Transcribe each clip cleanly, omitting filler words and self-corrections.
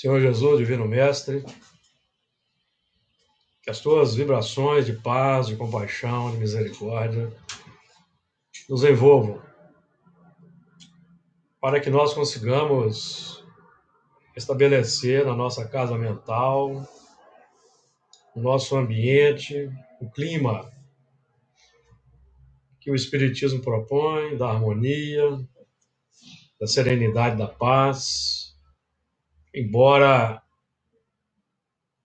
Senhor Jesus, Divino Mestre, que as tuas vibrações de paz, de compaixão, de misericórdia nos envolvam, para que nós consigamos estabelecer na nossa casa mental, no nosso ambiente, o clima que o Espiritismo propõe, da harmonia, da serenidade, da paz, embora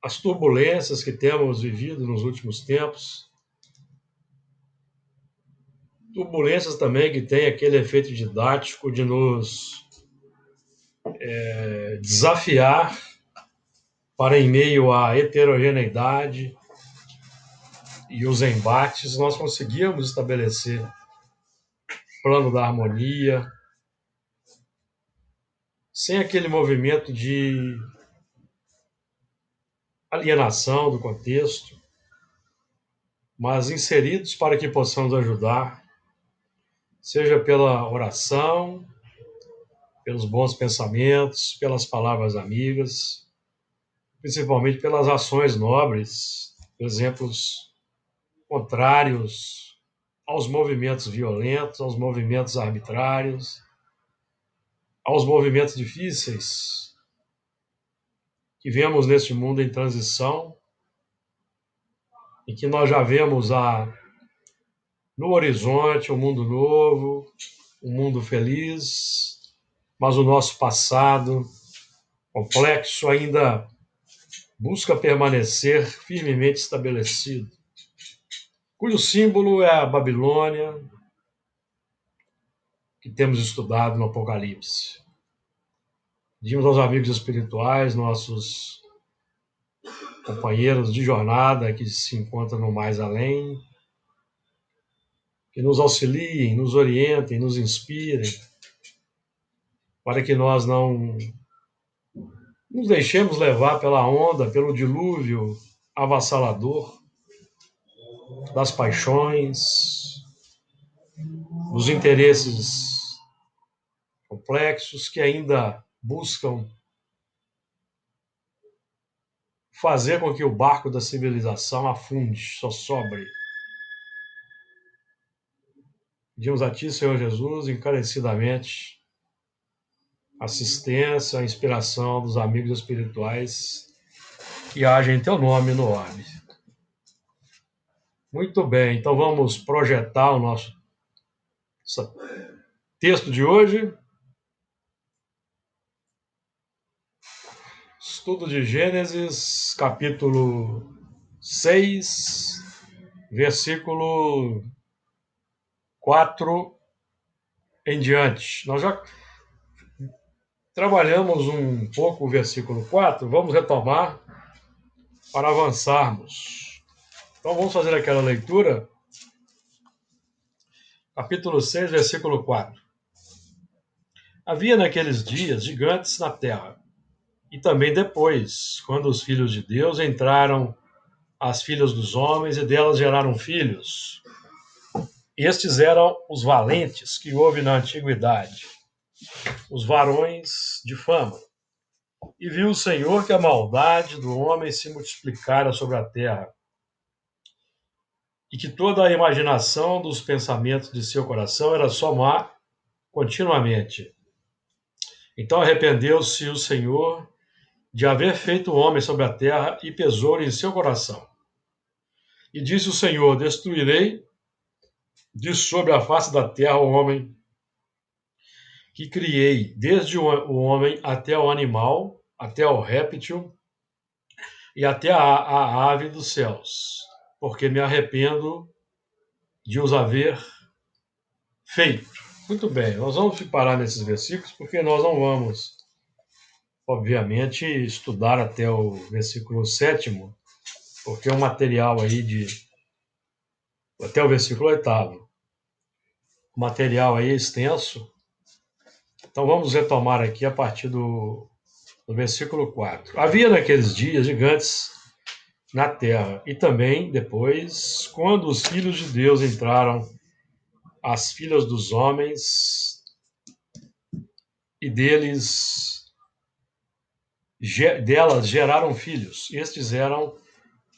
as turbulências que temos vivido nos últimos tempos, turbulências também que têm aquele efeito didático de nos desafiar para, em meio à heterogeneidade e os embates, nós conseguirmos estabelecer o plano da harmonia, sem aquele movimento de alienação do contexto, mas inseridos para que possamos ajudar, seja pela oração, pelos bons pensamentos, pelas palavras amigas, principalmente pelas ações nobres, exemplos contrários aos movimentos violentos, aos movimentos arbitrários, aos movimentos difíceis que vemos neste mundo em transição e que nós já vemos no horizonte um mundo novo, um mundo feliz, mas o nosso passado complexo ainda busca permanecer firmemente estabelecido, cujo símbolo é a Babilônia, que temos estudado no Apocalipse. Pedimos aos amigos espirituais, nossos companheiros de jornada que se encontram no mais além, que nos auxiliem, nos orientem, nos inspirem, para que nós não nos deixemos levar pela onda, pelo dilúvio avassalador das paixões, dos interesses complexos que ainda buscam fazer com que o barco da civilização afunde, só sobre. Pedimos a Ti, Senhor Jesus, encarecidamente, assistência, a inspiração dos amigos espirituais que agem em Teu nome no orbe. Muito bem, então vamos projetar o nosso texto de hoje. Estudo de Gênesis, capítulo 6, versículo 4 em diante. Nós já trabalhamos um pouco o versículo 4, vamos retomar para avançarmos. Então vamos fazer aquela leitura. Capítulo 6, versículo 4. Havia naqueles dias gigantes na terra, e também depois, quando os filhos de Deus entraram as filhas dos homens e delas geraram filhos. Estes eram os valentes que houve na antiguidade, os varões de fama. E viu o Senhor que a maldade do homem se multiplicara sobre a terra, e que toda a imaginação dos pensamentos de seu coração era só má continuamente. Então arrependeu-se o Senhor de haver feito o homem sobre a terra e pesou-lhe em seu coração. E disse o Senhor: destruirei de sobre a face da terra o homem que criei, desde o homem até o animal, até o réptil e até a ave dos céus, porque me arrependo de os haver feito. Muito bem, nós vamos parar nesses versículos, porque nós não vamos, obviamente, estudar até o versículo 7º, porque é um material aí até o versículo 8º. O material aí é extenso. Então vamos retomar aqui a partir do versículo 4. Havia naqueles dias gigantes na terra, e também depois, quando os filhos de Deus entraram as filhas dos homens, e deles delas geraram filhos. Estes eram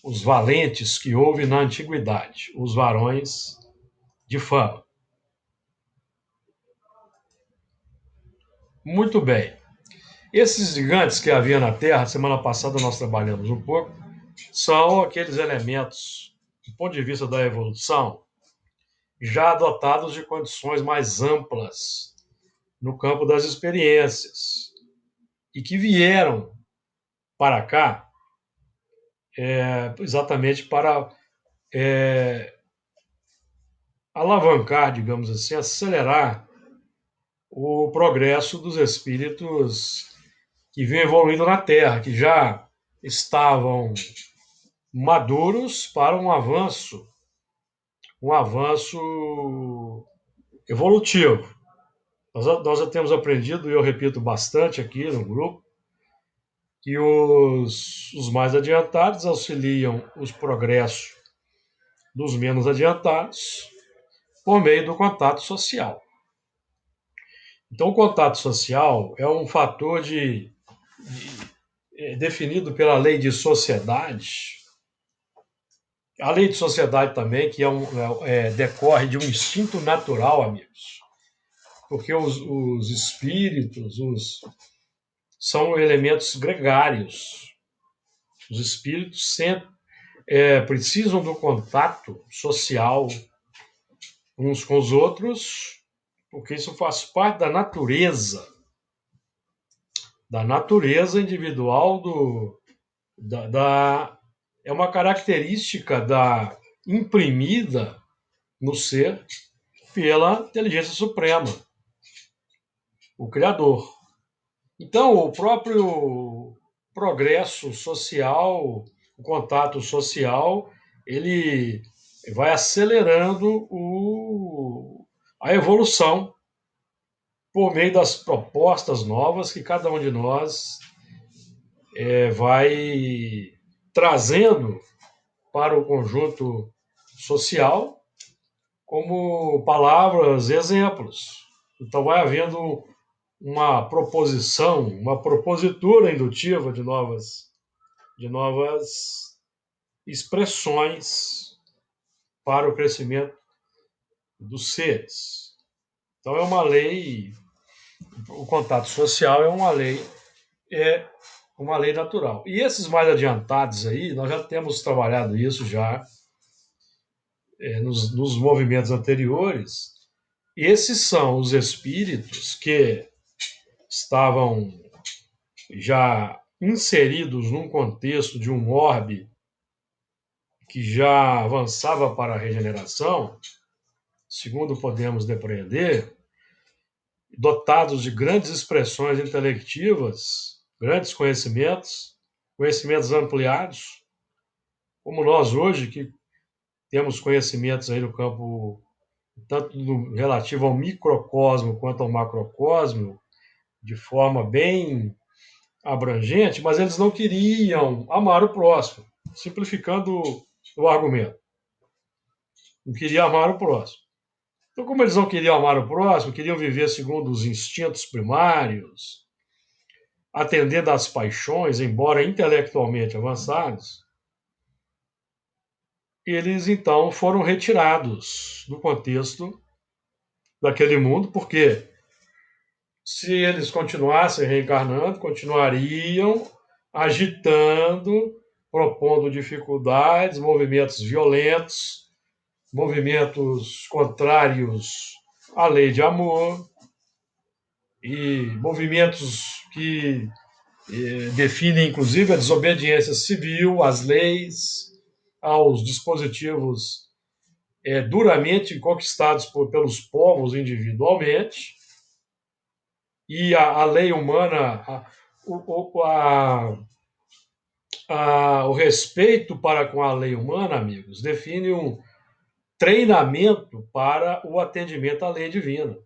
os valentes que houve na antiguidade, os varões de fama. Muito bem. Esses gigantes que havia na Terra, semana passada nós trabalhamos um pouco, são aqueles elementos, do ponto de vista da evolução, já dotados de condições mais amplas no campo das experiências e que vieram para cá exatamente para alavancar, digamos assim, acelerar o progresso dos espíritos que vinham evoluindo na Terra, que já estavam maduros para um avanço evolutivo. Nós já temos aprendido, e eu repito bastante aqui no grupo, que os mais adiantados auxiliam os progressos dos menos adiantados por meio do contato social. Então, o contato social é um fator definido pela lei de sociedade. A lei de sociedade também, que decorre de um instinto natural, amigos. Porque os espíritos são elementos gregários. Os espíritos sempre precisam do contato social uns com os outros, porque isso faz parte da natureza individual é uma característica imprimida no ser pela inteligência suprema, o Criador. Então, o próprio progresso social, o contato social, ele vai acelerando a evolução por meio das propostas novas que cada um de nós vai trazendo para o conjunto social como palavras e exemplos. Então vai havendo uma proposição, uma propositura indutiva de novas expressões para o crescimento dos seres. Então é uma lei, o contato social é uma lei natural. E esses mais adiantados aí, nós já temos trabalhado isso já nos movimentos anteriores. Esses são os espíritos que estavam já inseridos num contexto de um orbe que já avançava para a regeneração, segundo podemos depreender, dotados de grandes expressões intelectivas, grandes conhecimentos ampliados, como nós hoje, que temos conhecimentos aí no campo, tanto relativo ao microcosmo quanto ao macrocosmo, de forma bem abrangente, mas eles não queriam amar o próximo, simplificando o argumento. Não queriam amar o próximo. Então, como eles não queriam amar o próximo, queriam viver segundo os instintos primários, atendendo às paixões, embora intelectualmente avançados, eles então foram retirados do contexto daquele mundo, porque se eles continuassem reencarnando, continuariam agitando, propondo dificuldades, movimentos violentos, movimentos contrários à lei de amor e movimentos que definem, inclusive, a desobediência civil às leis, aos dispositivos duramente conquistados pelos povos individualmente, e a lei humana, o respeito para com a lei humana, amigos, define um treinamento para o atendimento à lei divina.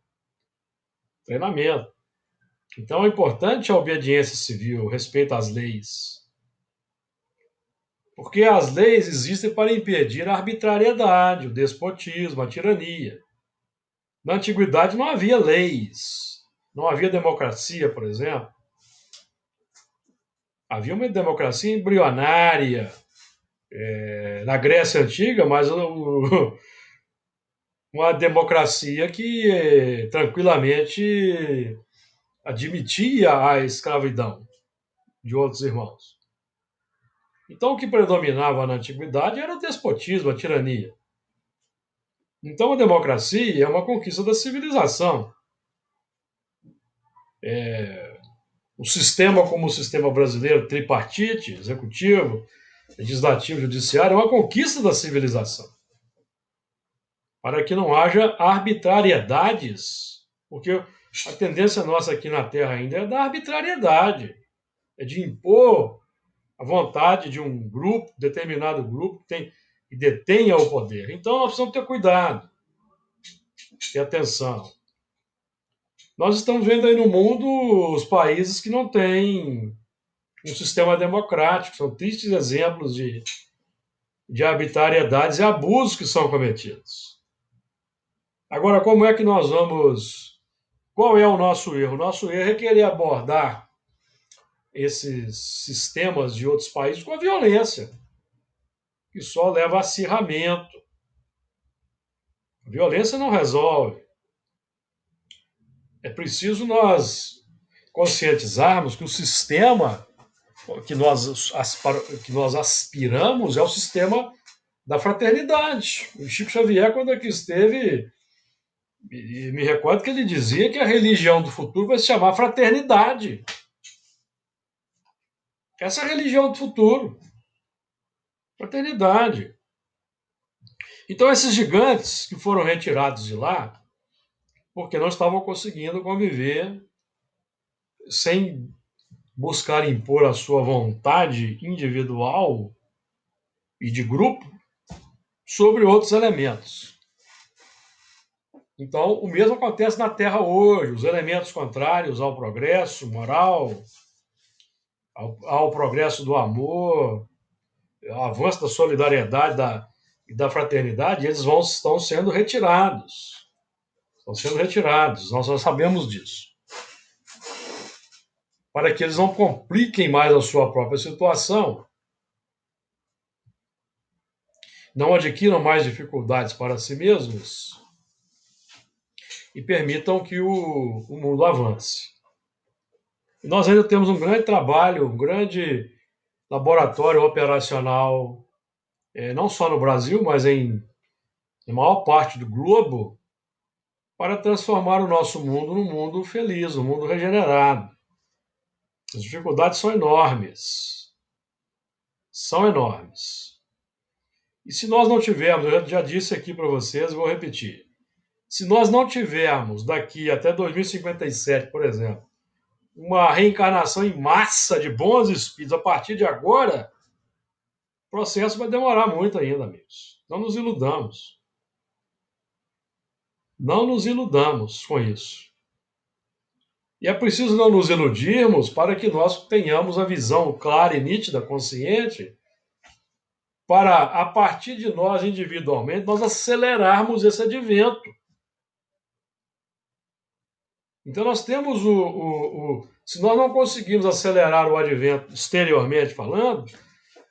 Treinamento. Então é importante a obediência civil, o respeito às leis. Porque as leis existem para impedir a arbitrariedade, o despotismo, a tirania. Na antiguidade não havia leis, não havia democracia, por exemplo. Havia uma democracia embrionária na Grécia Antiga, mas uma democracia que tranquilamente admitia a escravidão de outros irmãos. Então, o que predominava na antiguidade era o despotismo, a tirania. Então, a democracia é uma conquista da civilização. O sistema, como o sistema brasileiro, tripartite, executivo, legislativo, judiciário, é uma conquista da civilização. Para que não haja arbitrariedades, porque a tendência nossa aqui na Terra ainda é da arbitrariedade, é de impor a vontade de um grupo, determinado grupo, que detenha o poder. Então, nós precisamos ter cuidado, ter atenção. Nós estamos vendo aí no mundo os países que não têm um sistema democrático, são tristes exemplos de arbitrariedades e abusos que são cometidos. Agora, como é que nós vamos. Qual é o nosso erro? O nosso erro é querer abordar esses sistemas de outros países com a violência, que só leva a acirramento. A violência não resolve. É preciso nós conscientizarmos que o sistema que nós aspiramos é o sistema da fraternidade. O Chico Xavier, quando aqui esteve, me recordo que ele dizia que a religião do futuro vai se chamar fraternidade. Essa é a religião do futuro. Fraternidade. Então, esses gigantes que foram retirados de lá, porque não estavam conseguindo conviver sem buscar impor a sua vontade individual e de grupo sobre outros elementos. Então, o mesmo acontece na Terra hoje. Os elementos contrários ao progresso moral, ao progresso do amor, ao avanço da solidariedade e da fraternidade, eles estão sendo retirados. Estão sendo retirados, nós já sabemos disso. Para que eles não compliquem mais a sua própria situação, não adquiram mais dificuldades para si mesmos e permitam que o mundo avance. E nós ainda temos um grande trabalho, um grande laboratório operacional, não só no Brasil, mas na maior parte do globo, para transformar o nosso mundo num mundo feliz, um mundo regenerado. As dificuldades são enormes. São enormes. E se nós não tivermos, eu já disse aqui para vocês, vou repetir, se nós não tivermos daqui até 2057, por exemplo, uma reencarnação em massa de bons espíritos a partir de agora, o processo vai demorar muito ainda, amigos. Não nos iludamos. Não nos iludamos com isso. E é preciso não nos iludirmos para que nós tenhamos a visão clara e nítida, consciente, para, a partir de nós individualmente, nós acelerarmos esse advento. Então nós temos se nós não conseguimos acelerar o advento exteriormente falando,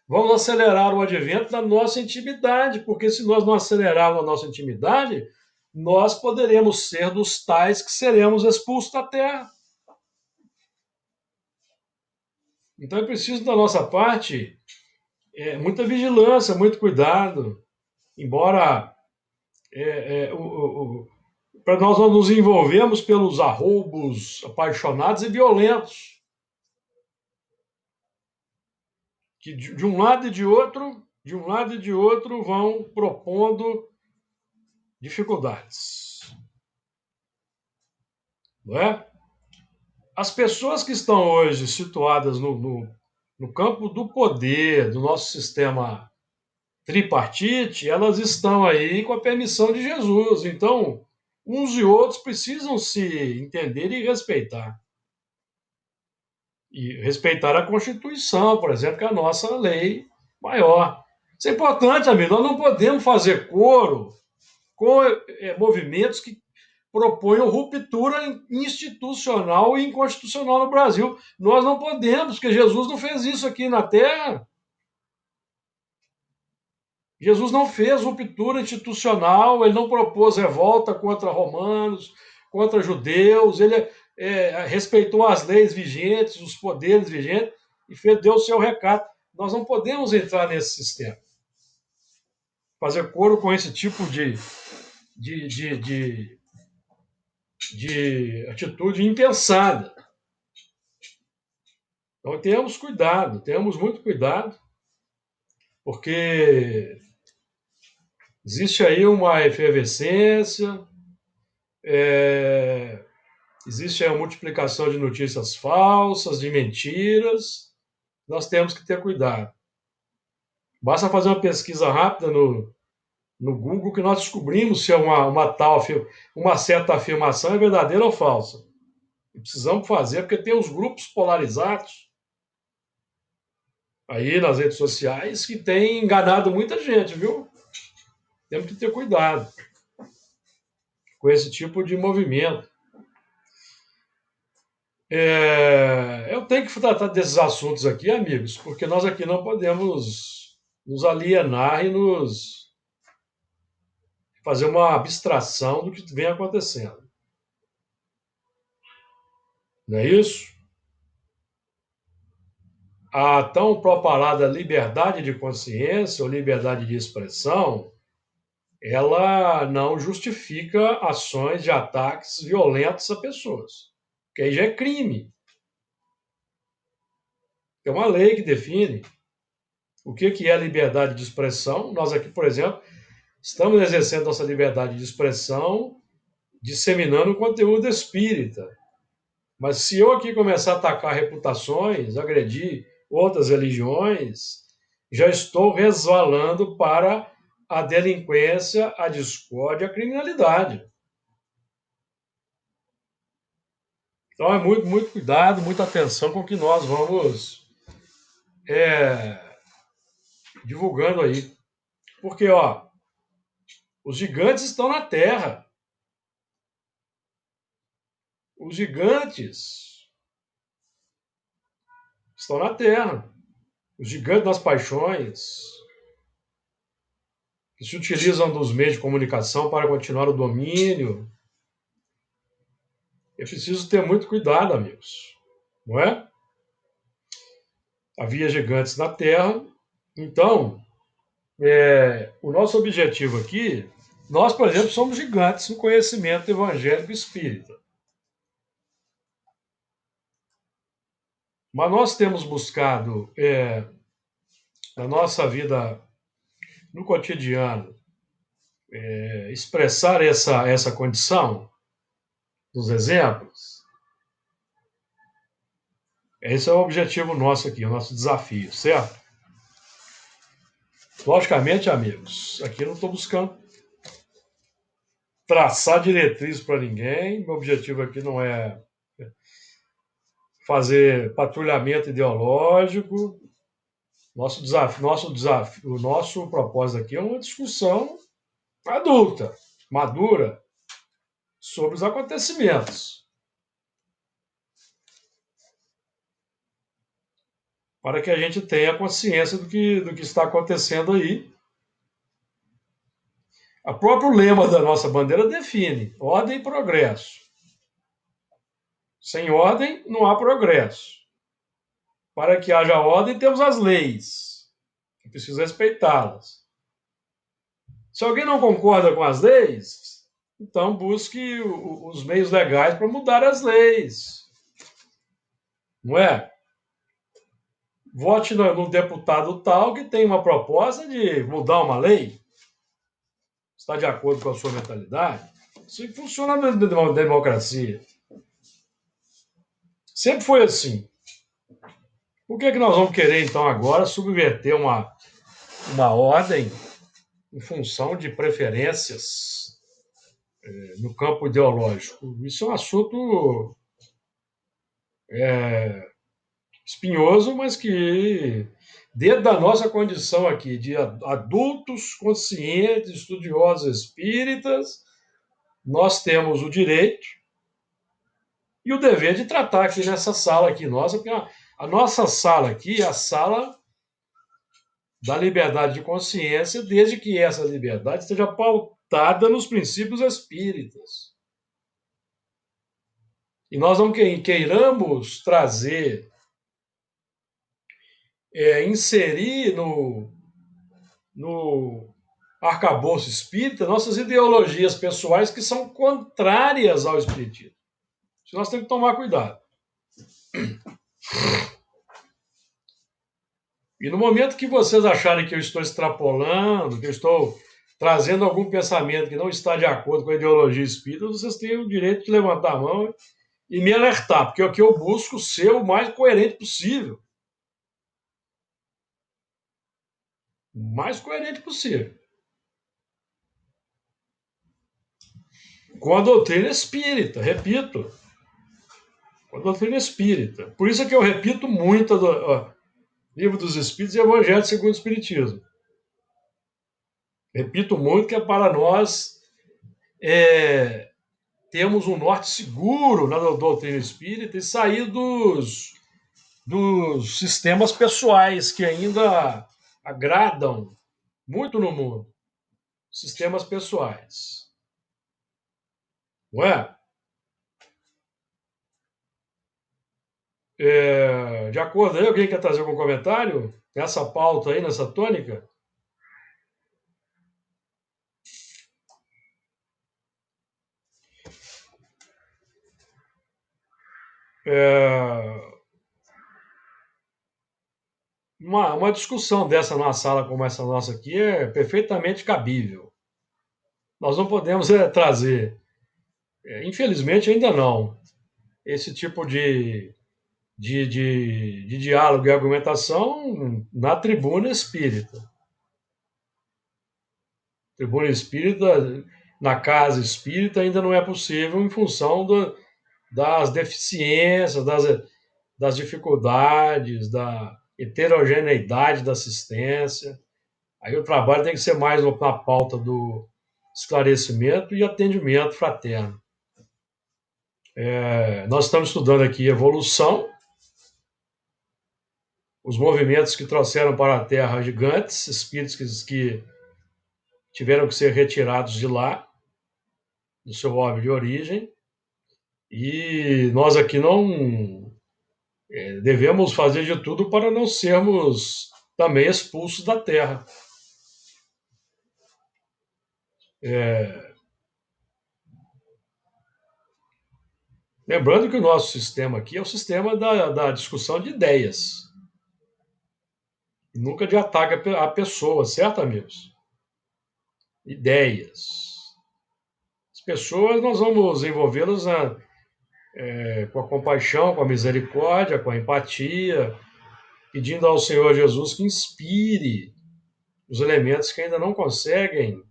vamos acelerar o advento da nossa intimidade, porque se nós não acelerarmos a nossa intimidade, nós poderemos ser dos tais que seremos expulsos da Terra. Então é preciso da nossa parte muita vigilância, muito cuidado, embora para nós não nos envolvermos pelos arroubos apaixonados e violentos, que de um lado e de outro vão propondo dificuldades. Não é? As pessoas que estão hoje situadas no campo do poder, do nosso sistema tripartite, elas estão aí com a permissão de Jesus. Então, uns e outros precisam se entender e respeitar. E respeitar a Constituição, por exemplo, que é a nossa lei maior. Isso é importante, amigo. Nós não podemos fazer coro com movimentos que proponham ruptura institucional e inconstitucional no Brasil. Nós não podemos, porque Jesus não fez isso aqui na Terra. Jesus não fez ruptura institucional, ele não propôs revolta contra romanos, contra judeus, ele respeitou as leis vigentes, os poderes vigentes e deu o seu recado. Nós não podemos entrar nesse sistema. Fazer coro com esse tipo de atitude impensada. Então temos muito cuidado, porque existe aí uma efervescência, existe aí uma multiplicação de notícias falsas, de mentiras. Nós temos que ter cuidado. Basta fazer uma pesquisa rápida no Google que nós descobrimos se é uma certa afirmação é verdadeira ou falsa. E precisamos fazer, porque tem os grupos polarizados aí nas redes sociais que têm enganado muita gente, viu? Temos que ter cuidado com esse tipo de movimento. Eu tenho que tratar desses assuntos aqui, amigos, porque nós aqui não podemos nos alienar e nos fazer uma abstração do que vem acontecendo. Não é isso? A tão propalada liberdade de consciência ou liberdade de expressão, ela não justifica ações de ataques violentos a pessoas, porque aí já é crime. É uma lei que define o que é a liberdade de expressão. Nós aqui, por exemplo, estamos exercendo nossa liberdade de expressão disseminando conteúdo espírita. Mas se eu aqui começar a atacar reputações, agredir outras religiões, já estou resvalando para a delinquência, a discórdia, a criminalidade. Então é muito, muito cuidado, muita atenção com o que nós vamos divulgando aí. Porque, os gigantes estão na Terra. Os gigantes estão na Terra. Os gigantes das paixões, que se utilizam dos meios de comunicação para continuar o domínio. É preciso ter muito cuidado, amigos. Não é? Havia gigantes na Terra. Então, o nosso objetivo aqui, nós, por exemplo, somos gigantes no conhecimento evangélico espírita. Mas nós temos buscado, na nossa vida, no cotidiano, expressar essa condição dos exemplos. Esse é o objetivo nosso aqui, o nosso desafio, certo? Logicamente, amigos, aqui eu não estou buscando traçar diretriz para ninguém. Meu objetivo aqui não é fazer patrulhamento ideológico. O nosso propósito aqui é uma discussão adulta, madura, sobre os acontecimentos. Para que a gente tenha consciência do que está acontecendo aí. O próprio lema da nossa bandeira define ordem e progresso. Sem ordem, não há progresso. Para que haja ordem, temos as leis, que precisa respeitá-las. Se alguém não concorda com as leis, então busque os meios legais para mudar as leis. Não é? Vote no deputado tal que tem uma proposta de mudar uma lei. Está de acordo com a sua mentalidade? Isso funciona na democracia. Sempre foi assim. Por que nós vamos querer, então, agora subverter uma ordem em função de preferências no campo ideológico? Isso é um assunto espinhoso, mas que, dentro da nossa condição aqui de adultos conscientes, estudiosos espíritas, nós temos o direito e o dever de tratar aqui nessa sala aqui nossa, porque a nossa sala aqui é a sala da liberdade de consciência, desde que essa liberdade esteja pautada nos princípios espíritas. E nós não queiramos trazer, inserir no arcabouço espírita nossas ideologias pessoais que são contrárias ao espiritismo. Isso nós temos que tomar cuidado. E no momento que vocês acharem que eu estou extrapolando, que eu estou trazendo algum pensamento que não está de acordo com a ideologia espírita, vocês têm o direito de levantar a mão e me alertar, porque é o que eu busco ser o mais coerente possível. O mais coerente possível. Com a doutrina espírita, repito. Com a doutrina espírita. Por isso é que eu repito muito Livro dos Espíritos e Evangelho segundo o Espiritismo. Repito muito que é para nós termos um norte seguro na doutrina espírita e sair dos sistemas pessoais que ainda agradam muito no mundo. Sistemas pessoais. Não é? De acordo aí, alguém quer trazer algum comentário nessa pauta aí, nessa tônica? Uma discussão dessa numa sala como essa nossa aqui é perfeitamente cabível. Nós não podemos trazer, infelizmente ainda não, esse tipo de diálogo e argumentação na tribuna espírita. Tribuna espírita, na casa espírita, ainda não é possível em função das deficiências, das dificuldades, da heterogeneidade da assistência. Aí o trabalho tem que ser mais na pauta do esclarecimento e atendimento fraterno. Nós estamos estudando aqui evolução, os movimentos que trouxeram para a Terra gigantes, espíritos que tiveram que ser retirados de lá, do seu órbito de origem, e nós aqui não devemos fazer de tudo para não sermos também expulsos da Terra. Lembrando que o nosso sistema aqui é o sistema da discussão de ideias, nunca de ataque à pessoa, certo, amigos? Ideias. As pessoas nós vamos envolvê-las com a compaixão, com a misericórdia, com a empatia, pedindo ao Senhor Jesus que inspire os elementos que ainda não conseguem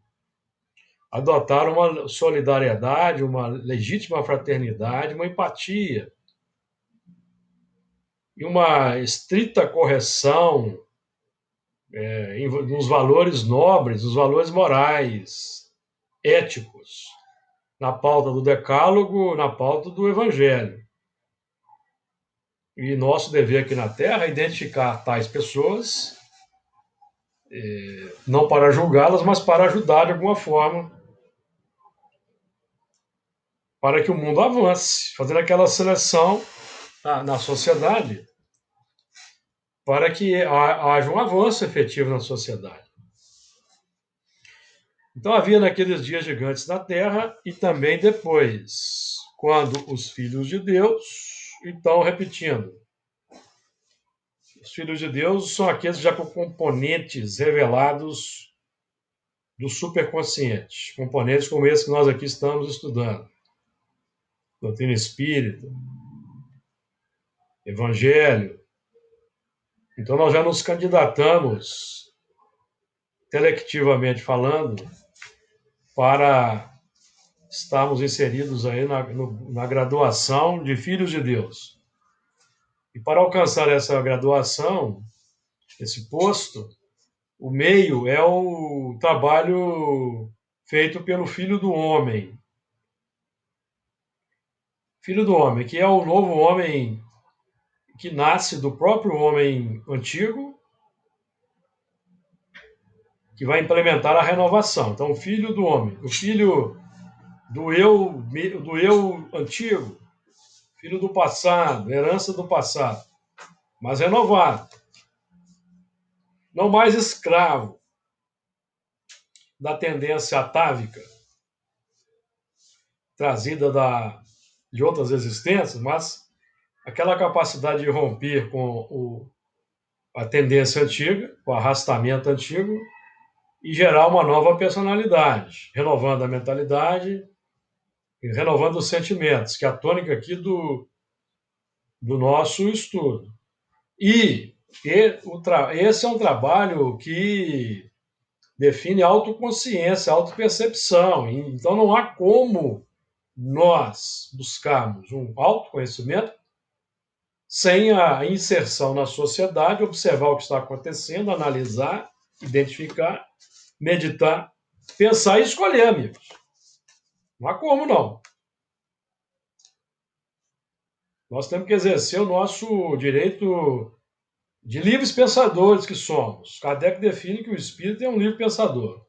adotar uma solidariedade, uma legítima fraternidade, uma empatia e uma estrita correção nos valores nobres, nos valores morais, éticos, na pauta do decálogo, na pauta do evangelho. E nosso dever aqui na Terra é identificar tais pessoas, não para julgá-las, mas para ajudar de alguma forma, para que o mundo avance, fazendo aquela seleção na sociedade, para que haja um avanço efetivo na sociedade. Então havia naqueles dias gigantes na Terra e também depois, quando os filhos de Deus, então repetindo, os filhos de Deus são aqueles já com componentes revelados do superconsciente, componentes como esse que nós aqui estamos estudando. Doutrina espírita, evangelho. Então nós já nos candidatamos, telectivamente falando, para estarmos inseridos aí na graduação de filhos de Deus. E para alcançar essa graduação, esse posto, o meio é o trabalho feito pelo Filho do Homem, Filho do homem, que é o novo homem que nasce do próprio homem antigo, que vai implementar a renovação. Então, o filho do homem, o filho do eu antigo, filho do passado, herança do passado, mas renovado, não mais escravo da tendência atávica trazida de outras existências, mas aquela capacidade de romper com a tendência antiga, com o arrastamento antigo, e gerar uma nova personalidade, renovando a mentalidade e renovando os sentimentos, que é a tônica aqui do nosso estudo. Esse é um trabalho que define autoconsciência, autopercepção. Então não há como nós buscarmos um autoconhecimento sem a inserção na sociedade, observar o que está acontecendo, analisar, identificar, meditar, pensar e escolher, amigos. Não há como, não. Nós temos que exercer o nosso direito de livres pensadores que somos. Kardec define que o espírito é um livre pensador,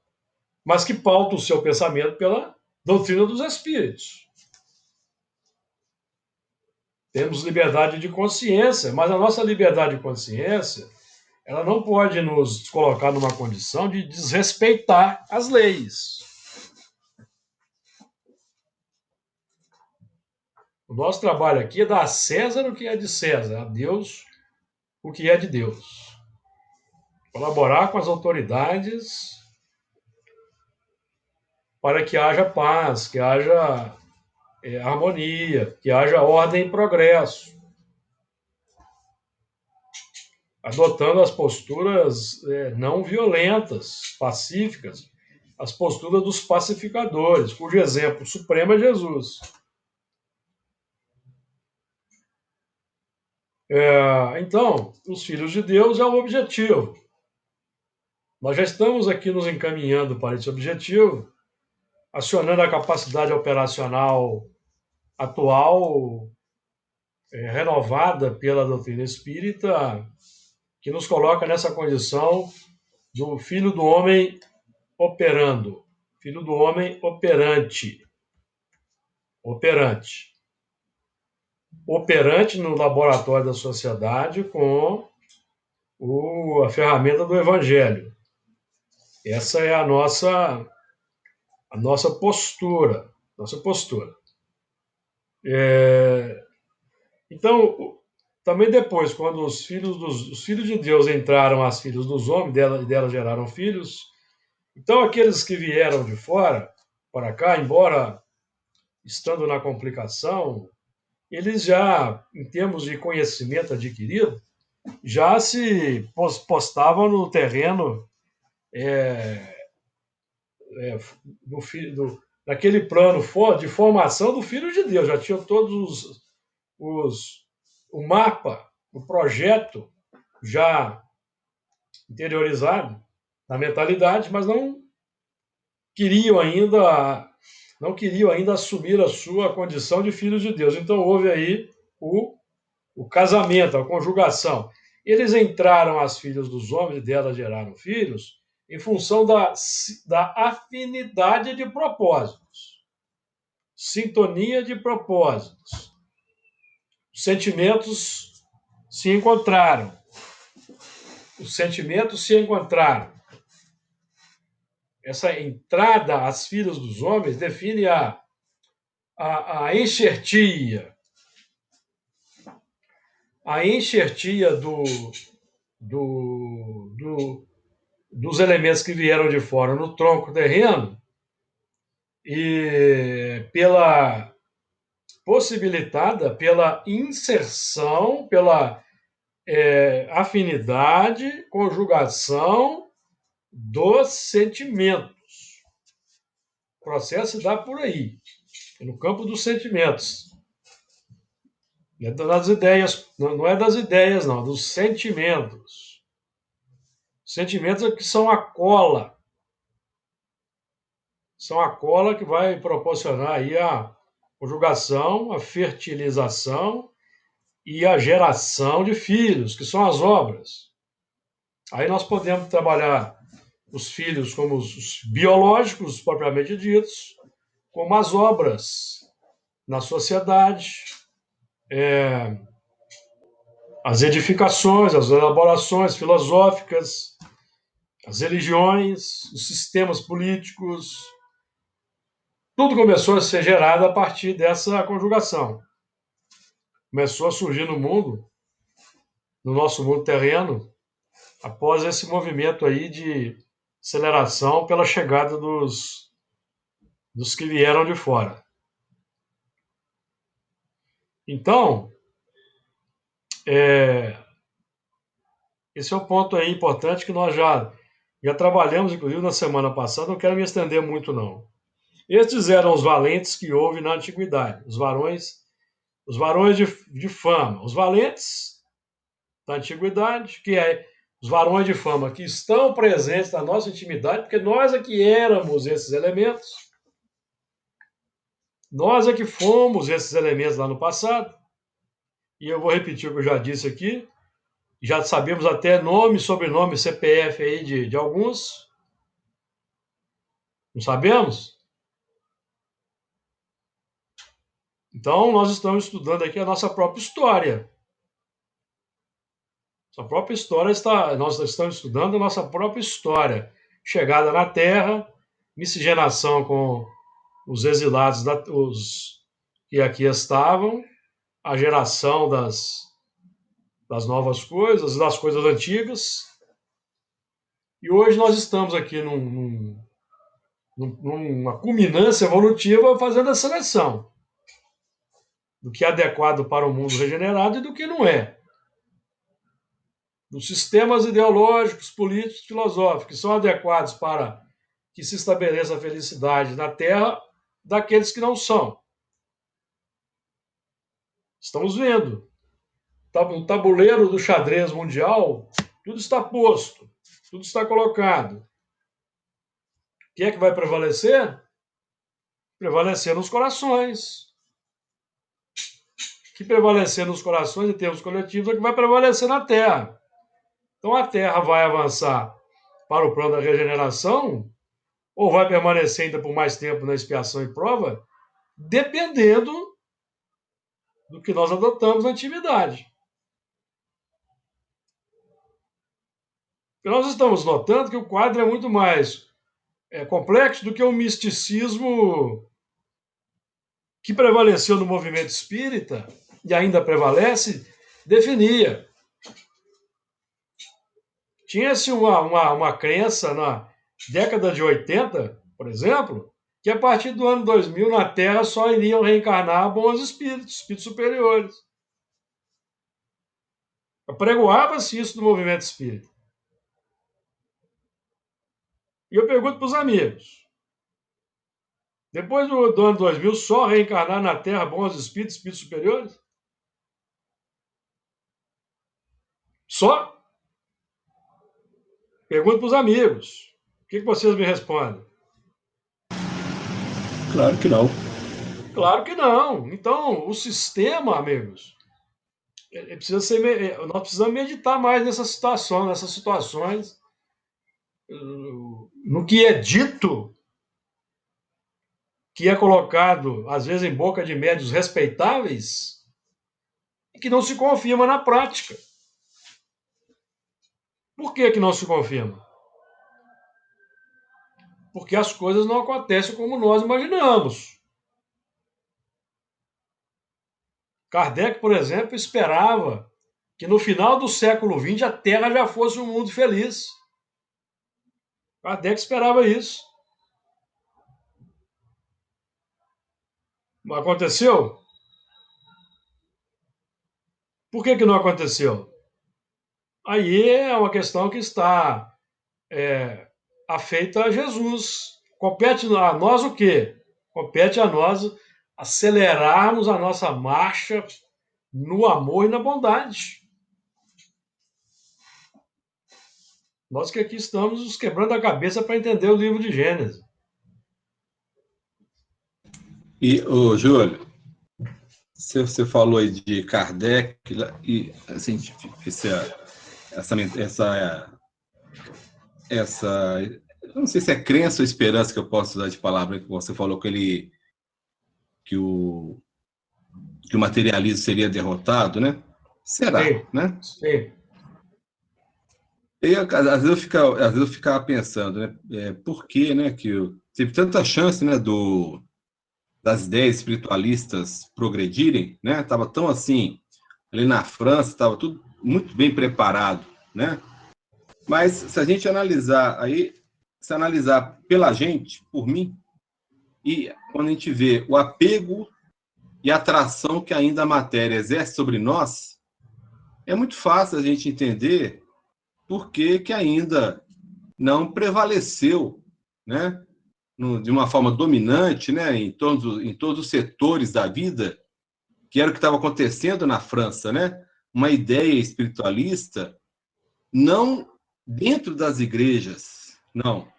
mas que pauta o seu pensamento pela doutrina dos espíritos. Temos liberdade de consciência, mas a nossa liberdade de consciência, ela não pode nos colocar numa condição de desrespeitar as leis. O nosso trabalho aqui é dar a César o que é de César, a Deus o que é de Deus. Colaborar com as autoridades para que haja paz, que haja harmonia, que haja ordem e progresso. Adotando as posturas não violentas, pacíficas, as posturas dos pacificadores, cujo exemplo supremo é Jesus. Então, os filhos de Deus é o objetivo. Nós já estamos aqui nos encaminhando para esse objetivo, acionando a capacidade operacional atual, renovada pela doutrina espírita, que nos coloca nessa condição do filho do homem operando, filho do homem operante, operante no laboratório da sociedade com a ferramenta do evangelho. Essa é a nossa postura, Então, também depois, quando os filhos de Deus entraram as filhos dos homens, delas geraram filhos, então aqueles que vieram de fora para cá, embora estando na complicação, eles já, em termos de conhecimento adquirido, já se postavam no terreno naquele plano de formação do Filho de Deus. Já tinham todos o mapa, o projeto já interiorizado na mentalidade, mas não queriam ainda assumir a sua condição de filhos de Deus. Então houve aí o casamento, a conjugação. Eles entraram as filhas dos homens e delas geraram filhos em função da afinidade de propósitos, sintonia de propósitos. Os sentimentos se encontraram. Essa entrada às filhas dos homens define a enxertia. A enxertia dos elementos que vieram de fora no tronco terreno e possibilitada pela inserção, pela afinidade, conjugação dos sentimentos. O processo se dá por aí, no campo dos sentimentos. Não é das ideias, não, dos sentimentos. Sentimentos é que são a cola. São a cola que vai proporcionar aí Conjugação, a fertilização e a geração de filhos, que são as obras. Aí nós podemos trabalhar os filhos como os biológicos, propriamente ditos, como as obras na sociedade, as edificações, as elaborações filosóficas, as religiões, os sistemas políticos. Tudo começou a ser gerado a partir dessa conjugação. Começou a surgir no mundo, no nosso mundo terreno, após esse movimento aí de aceleração pela chegada dos que vieram de fora. Então, esse é um ponto aí importante que nós já trabalhamos, inclusive, na semana passada, não quero me estender muito, não. Estes eram os valentes que houve na antiguidade, os varões de fama, os valentes da antiguidade, que é os varões de fama que estão presentes na nossa intimidade, porque nós é que éramos esses elementos, nós é que fomos esses elementos lá no passado, e eu vou repetir o que eu já disse aqui, já sabemos até nome, sobrenome, CPF aí de alguns, não sabemos? Então, nós estamos estudando aqui a nossa própria história. Nossa própria história nós estamos estudando a nossa própria história. Chegada na Terra, miscigenação com os exilados, os que aqui estavam, a geração das novas coisas, das coisas antigas. E hoje nós estamos aqui numa culminância evolutiva fazendo a seleção do que é adequado para o mundo regenerado e do que não é. Dos sistemas ideológicos, políticos, filosóficos, que são adequados para que se estabeleça a felicidade na Terra, daqueles que não são. Estamos vendo. No tabuleiro do xadrez mundial, tudo está posto, tudo está colocado. O que é que vai prevalecer? Prevalecer nos corações. O que prevalecer nos corações, em termos coletivos, é o que vai prevalecer na Terra. Então a Terra vai avançar para o plano da regeneração ou vai permanecer ainda por mais tempo na expiação e prova, dependendo do que nós adotamos na atividade. Nós estamos notando que o quadro é muito mais complexo do que o misticismo que prevaleceu no movimento espírita e ainda prevalece, definia. Tinha-se uma crença na década de 80, por exemplo, que a partir do ano 2000 na Terra só iriam reencarnar bons espíritos, espíritos superiores. Pregoava-se isso no movimento espírita. E eu pergunto para os amigos, depois do ano 2000, só reencarnar na Terra bons espíritos, espíritos superiores? Só? Pergunto para os amigos. O que vocês me respondem? Claro que não. Claro que não. Então, o sistema, amigos, nós precisamos meditar mais nessa situação, nessas situações, no que é dito, que é colocado, às vezes, em boca de médios respeitáveis, e que não se confirma na prática. Por que não se confirma? Porque as coisas não acontecem como nós imaginamos. Kardec, por exemplo, esperava que no final do século XX a Terra já fosse um mundo feliz. Kardec esperava isso. Não aconteceu? Por que não aconteceu? Aí é uma questão que está afeita a Jesus. Compete a nós o quê? Compete a nós acelerarmos a nossa marcha no amor e na bondade. Nós que aqui estamos nos quebrando a cabeça para entender o livro de Gênesis. E, Júlio, Você falou aí de Kardec e assim, essa, essa, eu não sei se é crença ou esperança que eu posso usar de palavra que você falou que o, que o materialismo seria derrotado, né? Será, Sim, né? sim, E às vezes eu ficava pensando, né? Por que, né? Teve tanta chance, né? Das ideias espiritualistas progredirem, né? Tava tão assim ali na França, estava tudo muito bem preparado, né? Mas se analisar pela gente, por mim, e quando a gente vê o apego e a atração que ainda a matéria exerce sobre nós, é muito fácil a gente entender por que ainda não prevaleceu, né, de uma forma dominante, né, em todos os setores da vida, que era o que estava acontecendo na França, né, uma ideia espiritualista, não dentro das igrejas, não,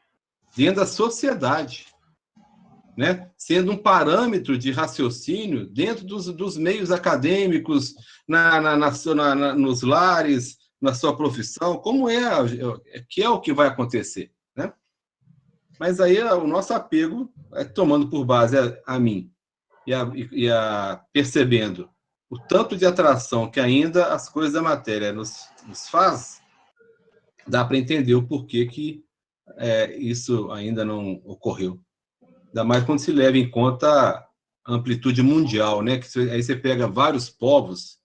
dentro da sociedade, né? Sendo um parâmetro de raciocínio dentro dos meios acadêmicos, nos lares, na sua profissão, que é o que vai acontecer, né? Mas aí o nosso apego é tomando por base a mim percebendo o tanto de atração que ainda as coisas da matéria nos faz, dá para entender o porquê que isso ainda não ocorreu. Ainda mais quando se leva em conta a amplitude mundial, né? Aí você pega vários povos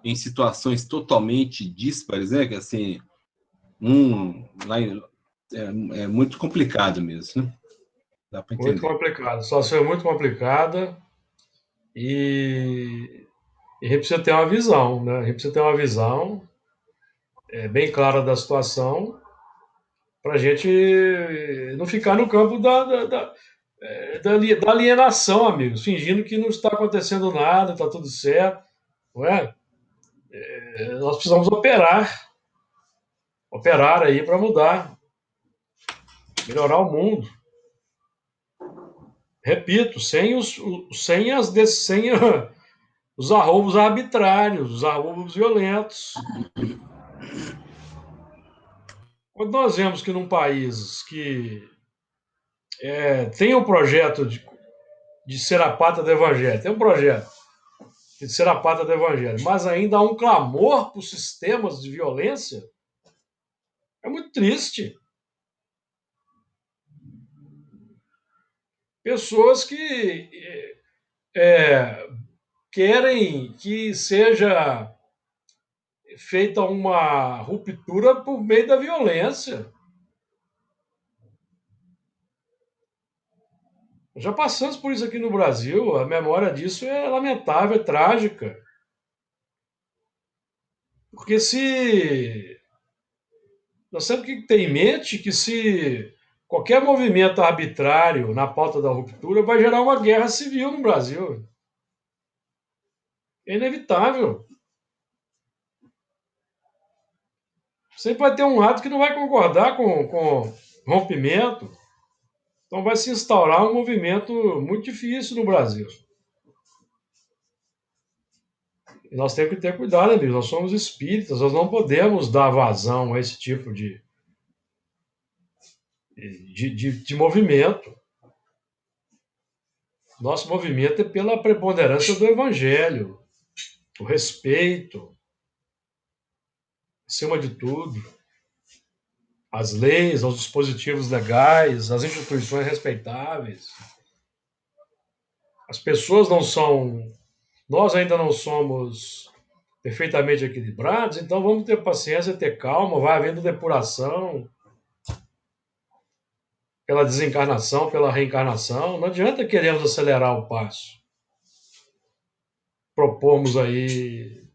em situações totalmente díspares, né? Que assim, lá é muito complicado mesmo, né? Dá para muito entender. complicado. A situação é muito complicada e, e a gente precisa ter uma visão, né? A gente precisa ter uma visão bem clara da situação para a gente não ficar no campo da alienação, amigos, fingindo que não está acontecendo nada, está tudo certo, não é? Nós precisamos operar aí para mudar, melhorar o mundo. Repito, sem os arroubos arbitrários, os arroubos violentos. Quando nós vemos que num país que tem um projeto de ser a pata do evangelho, tem um projeto de ser a pata do evangelho, mas ainda há um clamor por sistemas de violência, é muito triste. Pessoas que é, querem que seja feita uma ruptura por meio da violência. Já passamos por isso aqui no Brasil, a memória disso é lamentável, é trágica. Porque se. Nós temos que ter em mente que se qualquer movimento arbitrário na pauta da ruptura vai gerar uma guerra civil no Brasil. É inevitável. Sempre vai ter um lado que não vai concordar com rompimento. Então vai se instaurar um movimento muito difícil no Brasil. E nós temos que ter cuidado, amigos. Nós somos espíritas, nós não podemos dar vazão a esse tipo de movimento. Nosso movimento é pela preponderância do evangelho, o respeito, acima de tudo, as leis, os dispositivos legais, as instituições respeitáveis. As pessoas não são. Nós ainda não somos perfeitamente equilibrados, então vamos ter paciência, ter calma, vai havendo depuração pela desencarnação, pela reencarnação. Não adianta queremos acelerar o passo. Propomos aí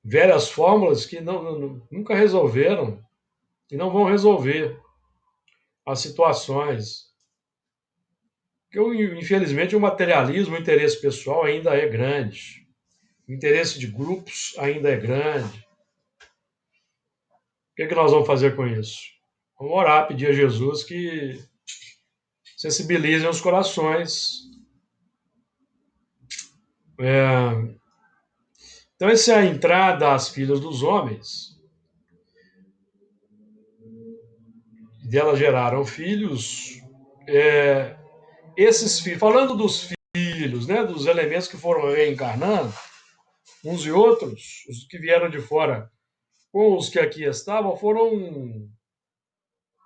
velhas fórmulas que nunca resolveram e não vão resolver as situações. Porque, infelizmente, o materialismo, o interesse pessoal ainda é grande. O interesse de grupos ainda é grande. O que nós vamos fazer com isso? Vamos orar, pedir a Jesus que sensibilizem os corações Então, essa é a entrada das filhas dos homens. Delas geraram filhos. Esses filhos, falando dos filhos, né, dos elementos que foram reencarnando, uns e outros, os que vieram de fora com os que aqui estavam, foram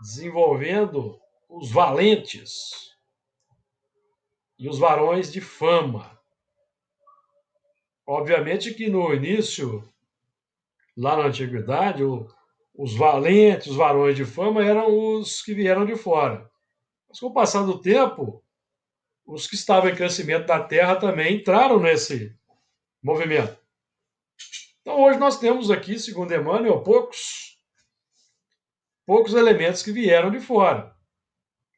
desenvolvendo os valentes e os varões de fama. Obviamente que no início, lá na antiguidade, os valentes, os varões de fama eram os que vieram de fora. Mas com o passar do tempo, os que estavam em crescimento da Terra também entraram nesse movimento. Então hoje nós temos aqui, segundo Emmanuel, poucos elementos que vieram de fora.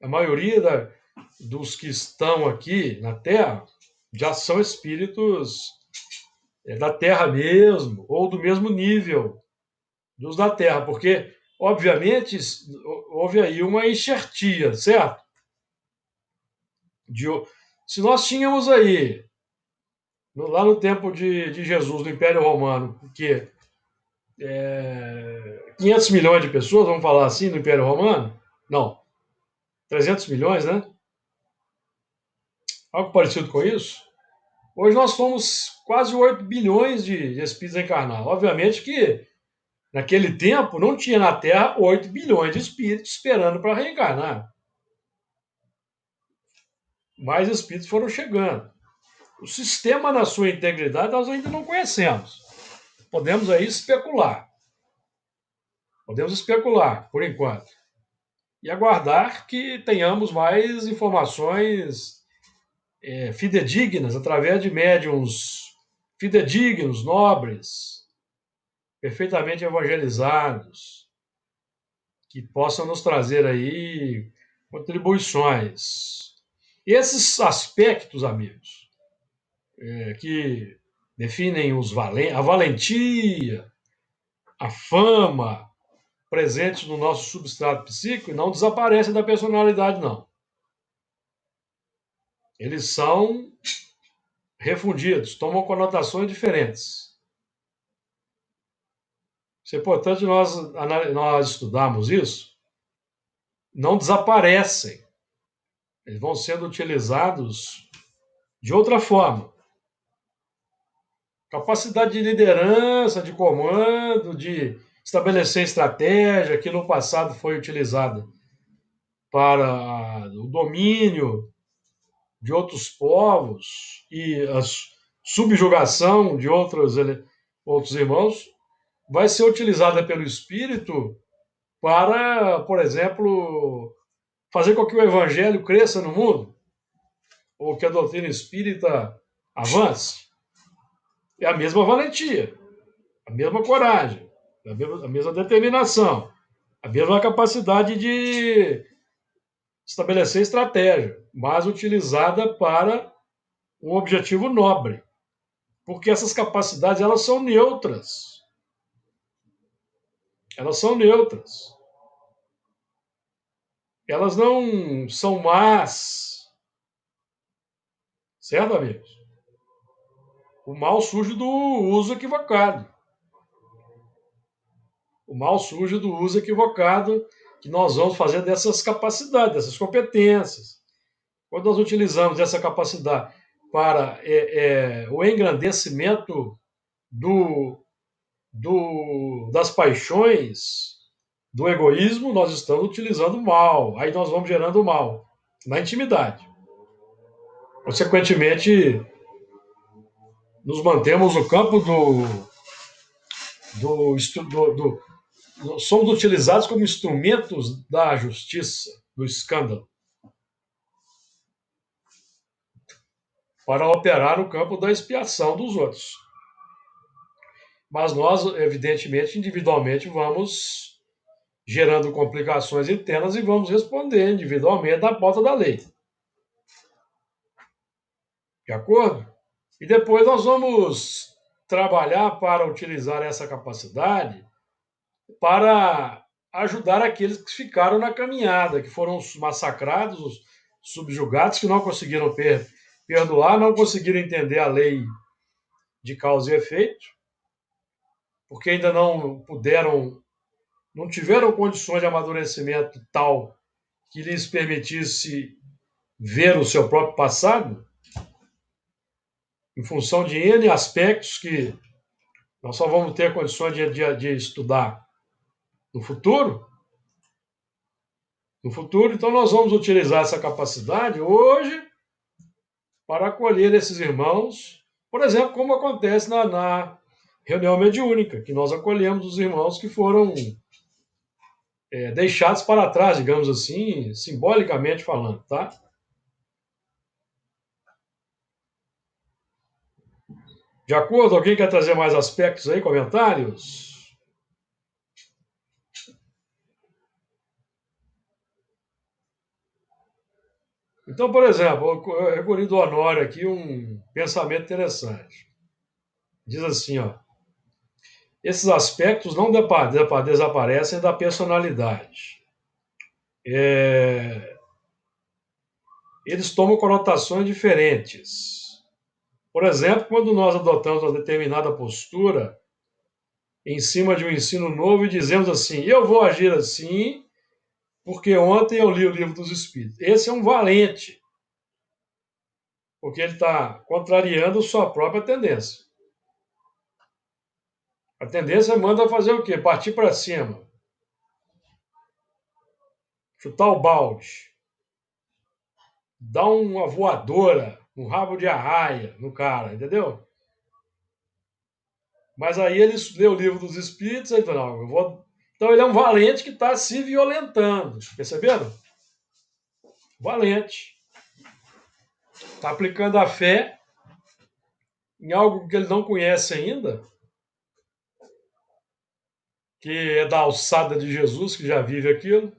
A maioria dos que estão aqui na Terra já são espíritos da Terra mesmo, ou do mesmo nível dos da Terra, porque, obviamente, houve aí uma enxertia, certo? Se nós tínhamos aí, lá no tempo de Jesus, no Império Romano, porque 500 milhões de pessoas, vamos falar assim, no Império Romano? Não, 300 milhões, né? Algo parecido com isso. Hoje nós somos quase 8 bilhões de espíritos encarnados. Obviamente que naquele tempo não tinha na Terra 8 bilhões de espíritos esperando para reencarnar. Mais espíritos foram chegando. O sistema na sua integridade nós ainda não conhecemos. Podemos aí especular. Podemos especular, por enquanto. E aguardar que tenhamos mais informações fidedignas, através de médiums fidedignos, nobres, perfeitamente evangelizados, que possam nos trazer aí contribuições. Esses aspectos, amigos, que definem a valentia, a fama, presentes no nosso substrato psíquico, não desaparecem da personalidade, não. Eles são refundidos, tomam conotações diferentes. Isso é importante nós estudarmos isso. Não desaparecem. Eles vão sendo utilizados de outra forma. Capacidade de liderança, de comando, de estabelecer estratégia, que no passado foi utilizada para o domínio de outros povos e a subjugação de outros irmãos, vai ser utilizada pelo espírito para, por exemplo, fazer com que o evangelho cresça no mundo, ou que a doutrina espírita avance. É a mesma valentia, a mesma coragem, a mesma determinação, a mesma capacidade de estabelecer estratégia, mas utilizada para um objetivo nobre. Porque essas capacidades, elas são neutras. Elas são neutras. Elas não são más. Certo, amigos? O mal surge do uso equivocado. O mal surge do uso equivocado que nós vamos fazer dessas capacidades, dessas competências. Quando nós utilizamos essa capacidade para o engrandecimento das paixões, do egoísmo, nós estamos utilizando o mal. Aí nós vamos gerando o mal na intimidade. Consequentemente, nos mantemos no campo somos utilizados como instrumentos da justiça, do escândalo, para operar no campo da expiação dos outros. Mas nós, evidentemente, individualmente, vamos gerando complicações internas e vamos responder individualmente na porta da lei. De acordo? E depois nós vamos trabalhar para utilizar essa capacidade para ajudar aqueles que ficaram na caminhada, que foram massacrados, subjugados, que não conseguiram perdoar, não conseguiram entender a lei de causa e efeito, porque ainda não tiveram condições de amadurecimento tal que lhes permitisse ver o seu próprio passado, em função de N aspectos que nós só vamos ter condições de estudar no futuro. Então nós vamos utilizar essa capacidade hoje para acolher esses irmãos, por exemplo, como acontece na reunião mediúnica, que nós acolhemos os irmãos que foram deixados para trás, digamos assim, simbolicamente falando, tá? De acordo? Alguém quer trazer mais aspectos aí, comentários? Então, por exemplo, eu recolhi do Honório aqui um pensamento interessante. Diz assim, ó, esses aspectos não desaparecem da personalidade. Eles tomam conotações diferentes. Por exemplo, quando nós adotamos uma determinada postura em cima de um ensino novo e dizemos assim, eu vou agir assim porque ontem eu li o Livro dos Espíritos. Esse é um valente, porque ele está contrariando sua própria tendência. A tendência manda fazer o quê? Partir para cima. Chutar o balde. Dar uma voadora, um rabo de arraia no cara, entendeu? Mas aí ele lê o Livro dos Espíritos e fala, não, eu vou... Então ele é um valente que está se violentando. Perceberam? Valente. Está aplicando a fé em algo que ele não conhece ainda, que é da alçada de Jesus, que já vive aquilo.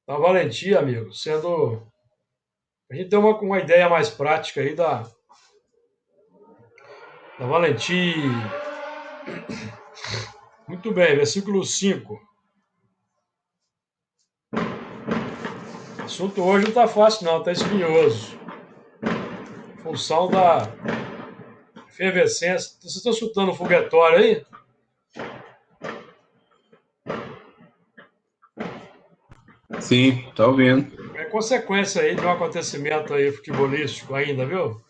A valentia, amigo, sendo... A gente tem uma ideia mais prática aí da valentia. Muito bem, versículo 5. O assunto hoje não está fácil, não, está espinhoso. Em função da efervescência. Vocês estão chutando um foguetório aí? Sim, tá ouvindo. É consequência aí de um acontecimento aí futebolístico ainda, viu?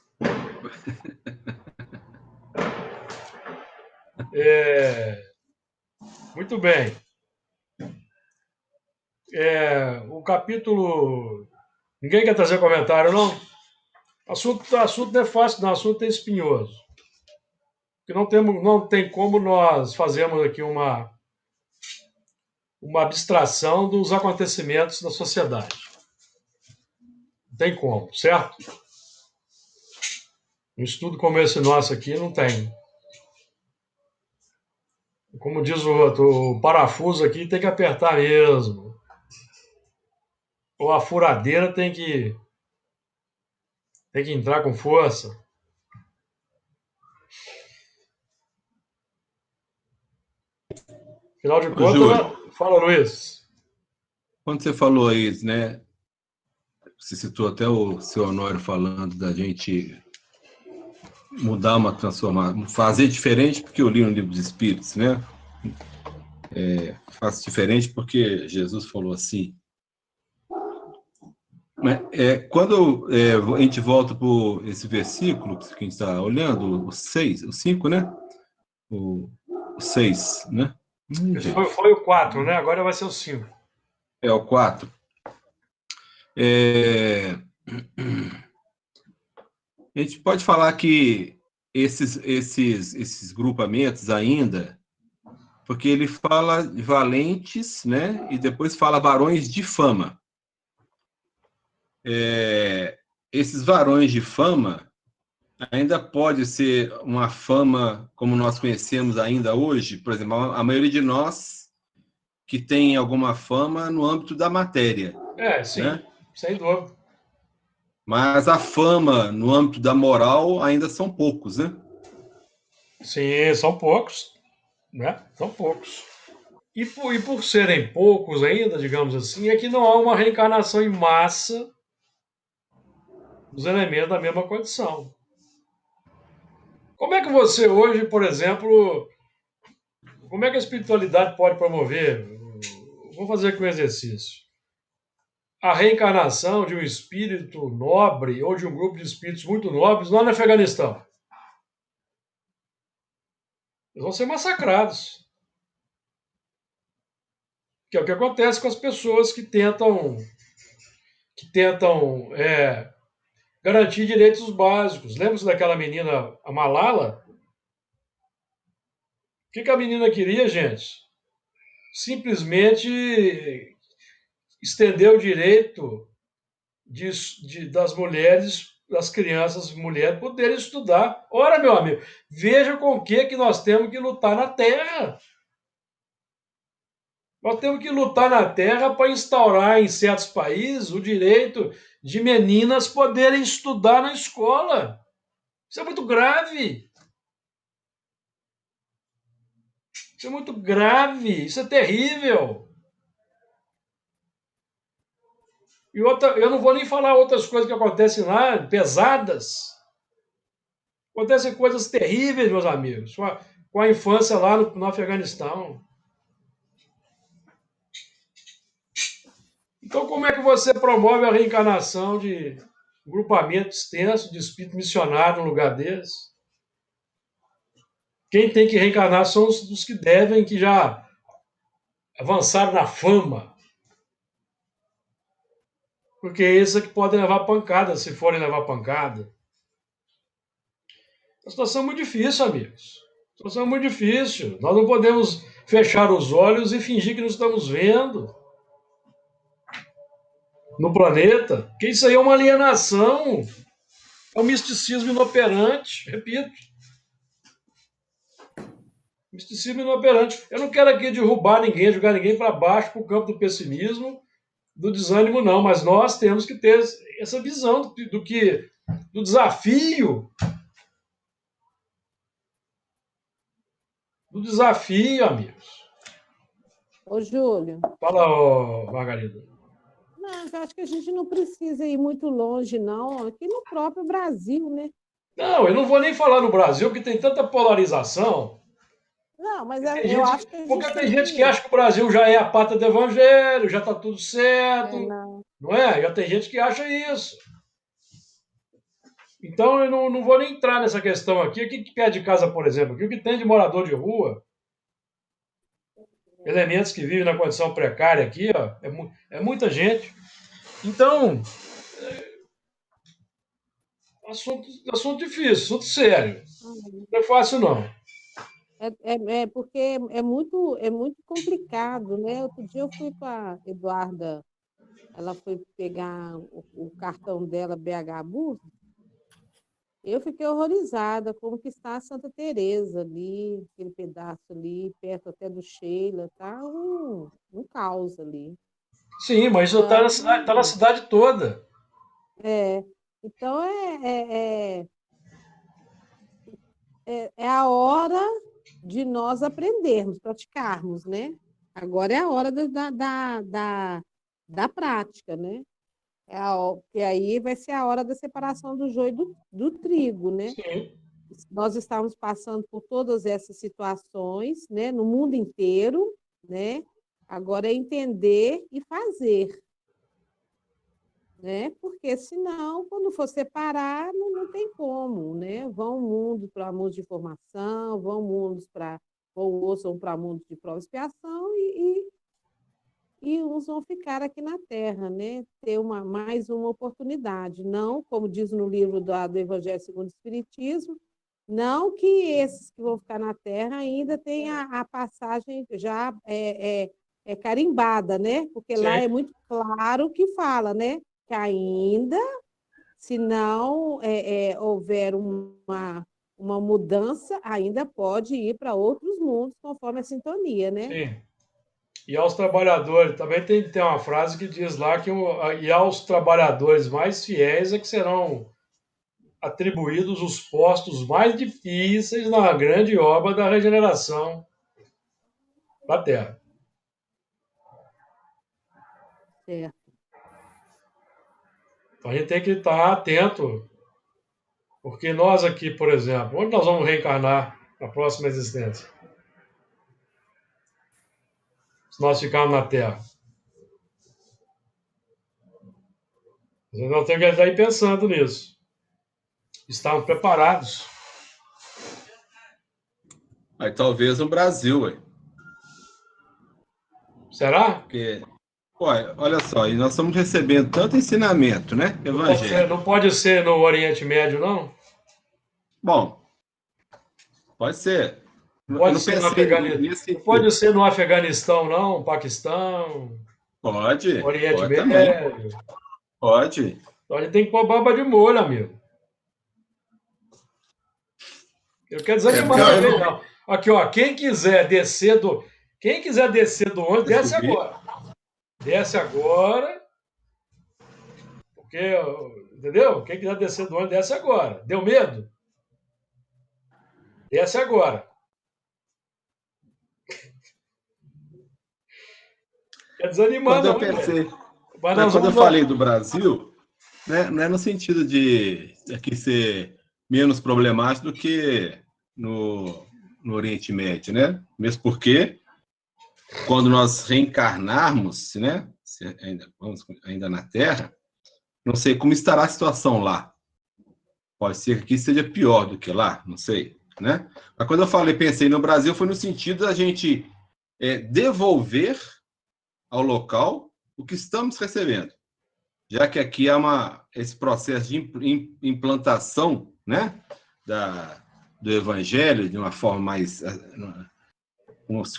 Muito bem. O capítulo... Ninguém quer trazer comentário, não? Assunto não é fácil, não. Assunto é espinhoso. Porque não tem como nós fazermos aqui uma abstração dos acontecimentos da sociedade. Não tem como, certo? Um estudo como esse nosso aqui não tem. Como diz o outro, o parafuso aqui tem que apertar mesmo. Ou a furadeira tem que entrar com força. Afinal de Ô, Júlio, contas, fala, Luiz. quando você falou aí, né? Você citou até o seu Honório falando da gente mudar uma transformação, fazer diferente porque eu li no Livro dos Espíritos, né? Faço diferente porque Jesus falou assim. Mas, quando a gente volta para esse versículo que a gente está olhando, o 6, o 5, né? O 6, né? Foi o 4, né? Agora vai ser o 5. É o 4. A gente pode falar que esses grupamentos ainda, porque ele fala de valentes, né? E depois fala varões de fama. Esses varões de fama ainda pode ser uma fama como nós conhecemos ainda hoje, por exemplo, a maioria de nós que tem alguma fama no âmbito da matéria. Sim, né? sem dúvida. Mas a fama no âmbito da moral ainda são poucos, né? Sim, são poucos, né? São poucos. E por serem poucos ainda, digamos assim, é que não há uma reencarnação em massa dos elementos da mesma condição. Como é que você hoje, por exemplo, como é que a espiritualidade pode promover? Vou fazer aqui um exercício. A reencarnação de um espírito nobre ou de um grupo de espíritos muito nobres lá no Afeganistão. Eles vão ser massacrados. Que é o que acontece com as pessoas que tentam garantir direitos básicos. Lembra-se daquela menina, a Malala? O que a menina queria, gente? Simplesmente estender o direito das mulheres, das crianças, mulheres, poderem estudar. Ora, meu amigo, veja com o que nós temos que lutar na Terra. Nós temos que lutar na Terra para instaurar em certos países o direito de meninas poderem estudar na escola. Isso é muito grave. Isso é muito grave. Isso é terrível. E outra, eu não vou nem falar outras coisas que acontecem lá, pesadas. Acontecem coisas terríveis, meus amigos, com a infância lá no Afeganistão. Então, como é que você promove a reencarnação de um grupamento extenso de espírito missionário no lugar desse? Quem tem que reencarnar são os que devem, que já avançaram na fama. Porque esses é que podem levar pancada, se forem levar pancada. A situação é muito difícil, amigos. A situação é muito difícil. Nós não podemos fechar os olhos e fingir que não estamos vendo no planeta, porque isso aí é uma alienação, é um misticismo inoperante, repito. Misticismo inoperante. Eu não quero aqui derrubar ninguém, jogar ninguém para baixo para o campo do pessimismo, do desânimo, não, mas nós temos que ter essa visão do desafio, amigos. Ô, Júlio, Fala, ô, Margarida. não, eu acho que a gente não precisa ir muito longe, não. Aqui no próprio Brasil, né? Não, eu não vou nem falar no Brasil, que tem tanta polarização. Não, mas Tem eu gente, acho que a porque gente tem tem gente que que. acha que o Brasil já é a pátria do evangelho, já está tudo certo, Não. não é? Já tem gente que acha isso. Então eu não vou nem entrar nessa questão aqui. O que pede de casa, por exemplo? Aqui, o que tem de morador de rua, elementos que vivem na condição precária aqui, ó, é muita gente. Então, assunto difícil, assunto sério. Não é fácil, não. É porque é muito complicado, né? Outro dia eu fui com a Eduarda, ela foi pegar o cartão dela, BH Bus. Eu fiquei horrorizada como que está a Santa Teresa ali, aquele pedaço ali, perto até do Sheila, tá um caos ali. Sim, mas isso está tá na Então, cidade toda. é, então é a hora de nós aprendermos, praticarmos, né? Agora é a hora da prática, né? Porque aí vai ser a hora da separação do joio do trigo, né? Sim. Nós estamos passando por todas essas situações, né, no mundo inteiro, né? Agora é entender e fazer, né? Porque senão, quando for separar, não tem como, né? Vão mundos para mundos de formação, vão outros vão para mundos de prova e expiação e uns vão ficar aqui na Terra, né? Ter mais uma oportunidade. Não, como diz no livro do Evangelho segundo o Espiritismo, não que esses que vão ficar na Terra ainda tenham a passagem já carimbada, né? Porque lá Sim. é muito claro que fala, né? Que ainda, se não houver uma mudança, ainda pode ir para outros mundos conforme a sintonia, né? Sim. E aos trabalhadores, também tem uma frase que diz lá que e aos trabalhadores mais fiéis é que serão atribuídos os postos mais difíceis na grande obra da regeneração da Terra. Certo. Então a gente tem que estar atento Porque nós aqui, por exemplo, onde nós vamos reencarnar na próxima existência? Se nós ficarmos na Terra. Nós temos que estar aí pensando nisso. Estamos preparados. Aí talvez no Brasil, ué. Será? Porque, olha só, e nós estamos recebendo tanto ensinamento, né? Evangelho. Não pode ser no Oriente Médio, não? Bom, pode ser. Eu Pode não ser no pensei Afeganistão. nesse Não pode sentido. ser no Afeganistão, não? Paquistão, Oriente Pode também. Médio. Pode. Então a gente tem que pôr baba de molho, amigo. Eu quero desanimar Porque ninguém, não. Aqui, ó, quem quiser descer do ônibus, desce subir. agora. Desce agora, porque, entendeu? Quem quiser descer do ônibus, desce agora. Deu medo? Desce agora. Quer desanimar, Quando eu não, gente. pensei, Mas né, nós quando eu vamos. falei do Brasil, né, não é no sentido de aqui ser menos problemático do que no Oriente Médio, né? Mesmo porque quando nós reencarnarmos, né, ainda na Terra, não sei como estará a situação lá. Pode ser que aqui seja pior do que lá, não sei, né? Mas quando eu falei, pensei no Brasil, foi no sentido da gente devolver ao local o que estamos recebendo, já que aqui há esse processo de implantação, né, do evangelho de uma forma mais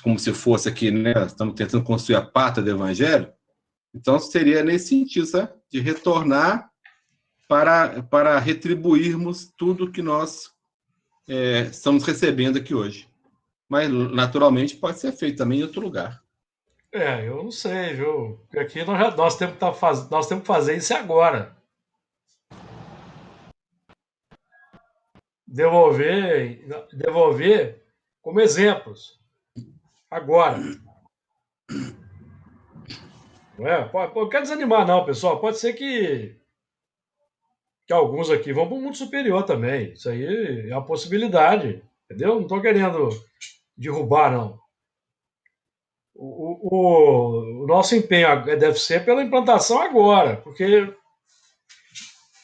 como se fosse aqui, né, estamos tentando construir a pátria do evangelho, então seria nesse sentido, sabe? De retornar para retribuirmos tudo que nós estamos recebendo aqui hoje. Mas, naturalmente, pode ser feito também em outro lugar. Eu não sei, viu? Porque aqui nós temos nós temos que fazer isso agora. Devolver como exemplos. Agora. Não é? Não quero desanimar, não, pessoal. Pode ser que alguns aqui vão para o mundo superior também. Isso aí é uma possibilidade. Entendeu? Não estou querendo derrubar, não. O nosso empenho deve ser pela implantação agora, porque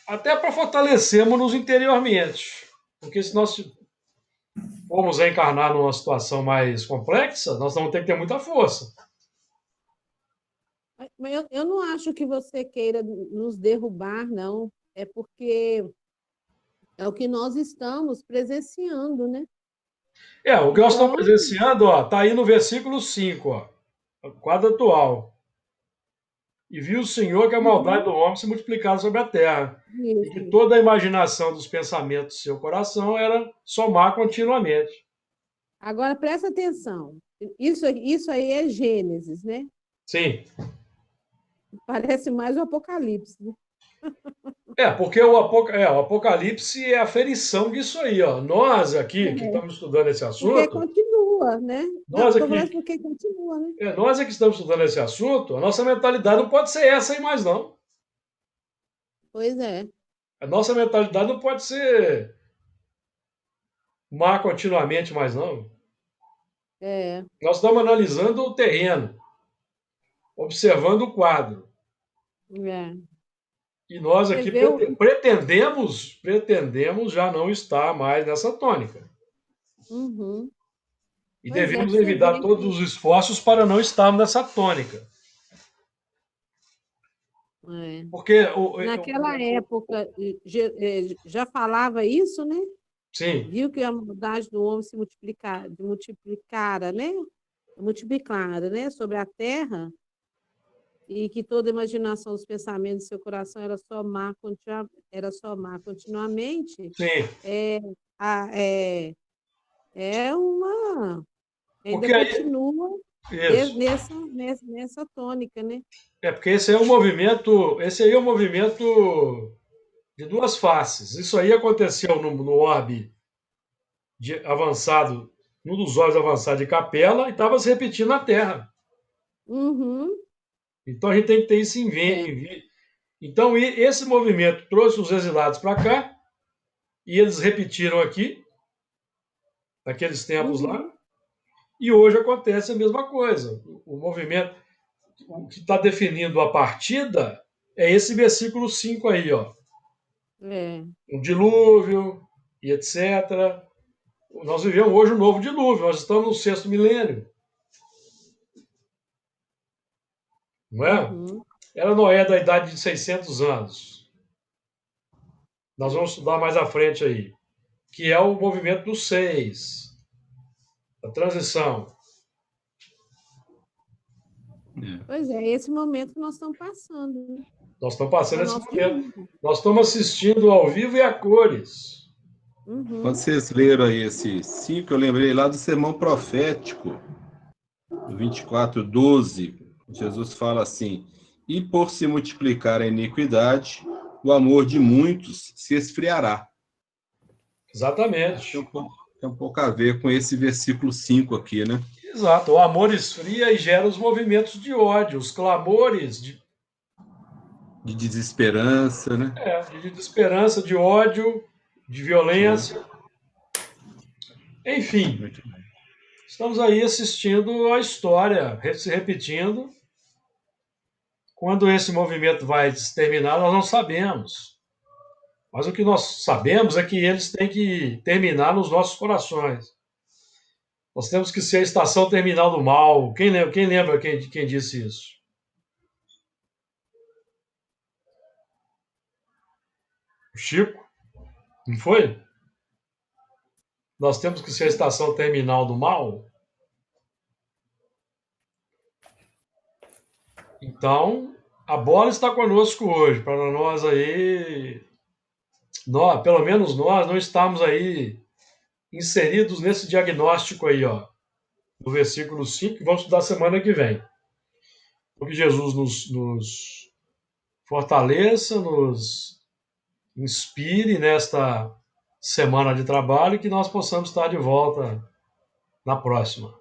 até para fortalecermos-nos interiormente. Porque se nós formos reencarnar numa situação mais complexa, nós vamos ter que ter muita força. Mas eu não acho que você queira nos derrubar, não. É porque é o que nós estamos presenciando, né? O que nós estamos Então, presenciando, ó, tá aí no versículo 5, ó, quadro atual. E viu o Senhor que a maldade do homem se multiplicava sobre a terra, e que isso. toda a imaginação dos pensamentos do seu coração era somar continuamente. Agora, presta atenção. Isso aí é Gênesis, né? Sim. Parece mais o Apocalipse, né? Porque o Apocalipse é a ferição disso aí, ó. Nós aqui que estamos estudando esse Porque assunto, continua, né? Não, nós estou falando aqui, porque continua, né? nós aqui que estamos estudando esse assunto, a nossa mentalidade não pode ser essa aí mais não. Pois é. A nossa mentalidade não pode ser má continuamente mais não. É. Nós estamos analisando o terreno, observando o quadro. É. E nós Você aqui vê o. pretendemos já não estar mais nessa tônica. Uhum. E Pois é, devemos para você evitar ver todos que os esforços para não estarmos nessa tônica. é. Porque Naquela época já falava isso, né? sim, Viu que a maldade do homem se multiplicara, né? Multiplicara, né? Sobre a terra, e que toda imaginação dos pensamentos do seu coração era só má continuamente. sim. É, é, é uma. Ainda Porque aí, continua isso. nessa tônica, né? Porque esse aí é um movimento de duas faces. Isso aí aconteceu no orbe avançado, num dos orbes avançados de Capela, e estava se repetindo na Terra. Uhum, Então a gente tem que ter isso em é. vista. Então esse movimento trouxe os exilados para cá, E eles repetiram aqui, naqueles tempos lá, e hoje acontece a mesma coisa. O movimento, o que está definindo a partida é esse versículo 5 aí, ó. O dilúvio e etc. Nós vivemos hoje um novo dilúvio, nós estamos no 6º milênio. Não é? Era Noé da idade de 600 anos. Nós vamos estudar mais à frente aí. Que é o movimento dos 6. A transição. Pois é, esse momento que nós estamos passando. Nós estamos passando esse momento. Nós estamos assistindo ao vivo e a cores. Quando vocês leram aí esse 5, eu lembrei lá do sermão profético, do 24:12. Jesus fala assim: e por se multiplicar a iniquidade, o amor de muitos se esfriará. Exatamente. Tem um pouco a ver com esse versículo 5 aqui, né? Exato. O amor esfria e gera os movimentos de ódio, os clamores de desesperança, né? De desesperança, de ódio, de violência. Enfim, estamos aí assistindo a história se repetindo. Quando esse movimento vai terminar, nós não sabemos. Mas o que nós sabemos é que eles têm que terminar nos nossos corações. Nós temos que ser a estação terminal do mal. Quem lembra quem disse isso? O Chico? Não foi? Nós temos que ser a estação terminal do mal? Então, a bola está conosco hoje, para nós aí, pelo menos nós, não estamos aí inseridos nesse diagnóstico aí, ó, no versículo 5, que vamos estudar semana que vem. Que Jesus nos fortaleça, nos inspire nesta semana de trabalho e que nós possamos estar de volta na próxima.